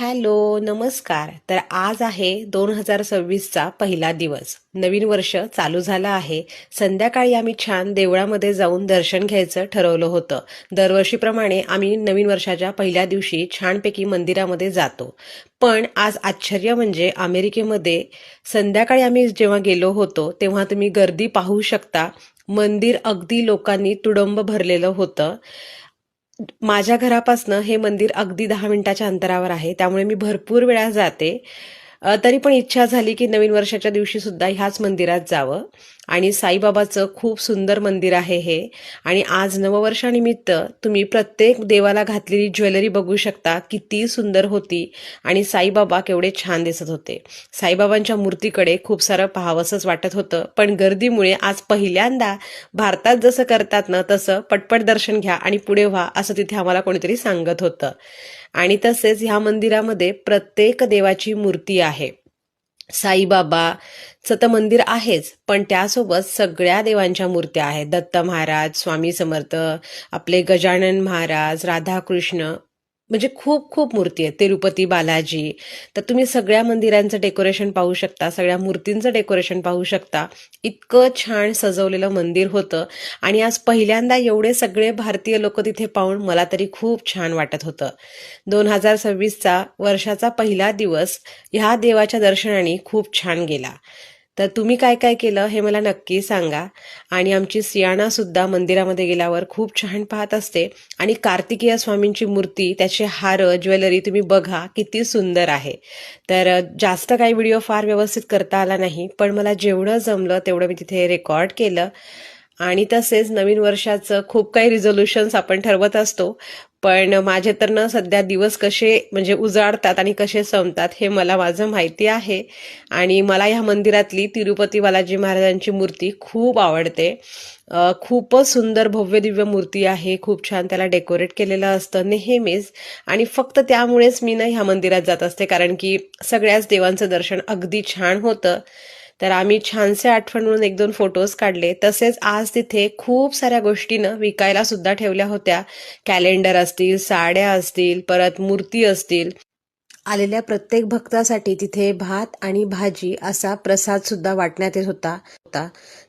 Hello, नमस्कार. तर आज आहे 2026चा पहिला दिवस. नवीन वर्ष चालू झालं आहे. संध्याकाळी आम्ही छान देवळामध्ये जाऊन दर्शन घ्यायचं ठरवलं होतं. दरवर्षीप्रमाणे आम्ही नवीन वर्षाच्या पहिल्या दिवशी छानपैकी मंदिरामध्ये जातो. पण आज आश्चर्य म्हणजे अमेरिकेमध्ये संध्याकाळी आम्ही जेव्हा गेलो होतो, तेव्हा तुम्ही गर्दी पाहू शकता. मंदिर अगदी लोकांनी तुडुंब भरलेलं होतं. माझ्या घरापासनं हे मंदिर अगदी 10 मिनिटाच्या अंतरावर आहे, त्यामुळे मी भरपूर वेळा जाते. तरी पण इच्छा झाली की नवीन वर्षाच्या दिवशी सुद्धा ह्याच मंदिरात जावं. आणि साईबाबाचं खूप सुंदर मंदिर आहे हे. आणि आज नववर्षानिमित्त तुम्ही प्रत्येक देवाला घातलेली ज्वेलरी बघू शकता, किती सुंदर होती. आणि साईबाबा केवढे छान दिसत होते. साईबाबांच्या मूर्तीकडे खूप सारं पाहावंसंच वाटत होतं, पण गर्दीमुळे आज पहिल्यांदा भारतात जसं करतात ना, तसं पटपट दर्शन घ्या आणि पुढे व्हा असं तिथे आम्हाला कोणीतरी सांगत होतं. आणि तसेच ह्या मंदिरामध्ये प्रत्येक देवाची मूर्ती आहे. साईबाबाचं तर मंदिर आहेच, पण त्यासोबत सगळ्या देवांच्या मूर्त्या आहेत. दत्त महाराज, स्वामी समर्थ, आपले गजानन महाराज, राधाकृष्ण, म्हणजे खूप खूप मूर्ती आहेत. तिरुपती बालाजी. तर तुम्ही सगळ्या मंदिरांचं डेकोरेशन पाहू शकता, सगळ्या मूर्तींचं डेकोरेशन पाहू शकता. इतकं छान सजवलेलं मंदिर होतं. आणि आज पहिल्यांदा एवढे सगळे भारतीय लोक तिथे पाहून मला तरी खूप छान वाटत होतं. 2026चा वर्षाचा पहिला दिवस ह्या देवाच्या दर्शनाने खूप छान गेला. तर तुम्ही काय काय केलं हे मला नक्की सांगा. आणि आमची सियाना सुद्धा मंदिरामध्ये गेल्यावर खूप छान पाहत असते. आणि कार्तिकेय स्वामींची मूर्ती, त्याचे हार, ज्वेलरी तुम्ही बघा किती सुंदर आहे. तर जास्त काही व्हिडिओ फार व्यवस्थित करता आला नाही, पण मला जेवढं जमलं तेवढं मी तिथे रेकॉर्ड केलं. आणि तसेच नवीन वर्षाचं खूप काही रिझोल्युशन्स आपण ठरवत असतो, पण माझे तर ना सध्या दिवस कसे म्हणजे उजाडतात आणि कसे संपतात हे मला माझं माहिती आहे. आणि मला ह्या मंदिरातली तिरुपती बालाजी महाराजांची मूर्ती खूप आवडते. खूपच सुंदर भव्य दिव्य मूर्ती आहे. खूप छान त्याला डेकोरेट केलेलं असतं नेहमीच. आणि फक्त त्यामुळेच मी ना ह्या मंदिरात जात असते, कारण की सगळ्याच देवांचं दर्शन अगदी छान होतं. तर आम्ही छानसे आठवण म्हणून 1-2 फोटोज काढले. तसेच आज तिथे खूप साऱ्या गोष्टीनं विकायला सुद्धा ठेवल्या होत्या. कॅलेंडर असतील, साड्या असतील, परत मूर्ती असतील. आलेल्या प्रत्येक भक्तासाठी तिथे भात आणि भाजी असा प्रसाद सुद्धा वाटण्यात येत होता.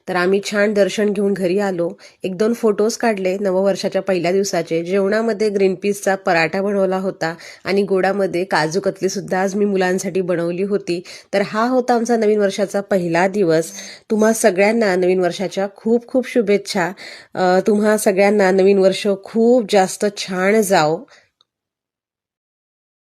तर आम्ही छान दर्शन घेऊन घरी आलो. 1-2 फोटोज काढले नववर्षाच्या पहिल्या दिवसाचे. जेवणामध्ये ग्रीन पीसचा पराठा बनवला होता आणि गोडामध्ये काजू कतली सुद्धा आज मी मुलांसाठी बनवली होती. तर हा होता आमचा नवीन वर्षाचा पहिला दिवस. तुम्हा सगळ्यांना नवीन वर्षाच्या खूप खूप शुभेच्छा. तुम्हा सगळ्यांना नवीन वर्ष खूप जास्त छान जाओ.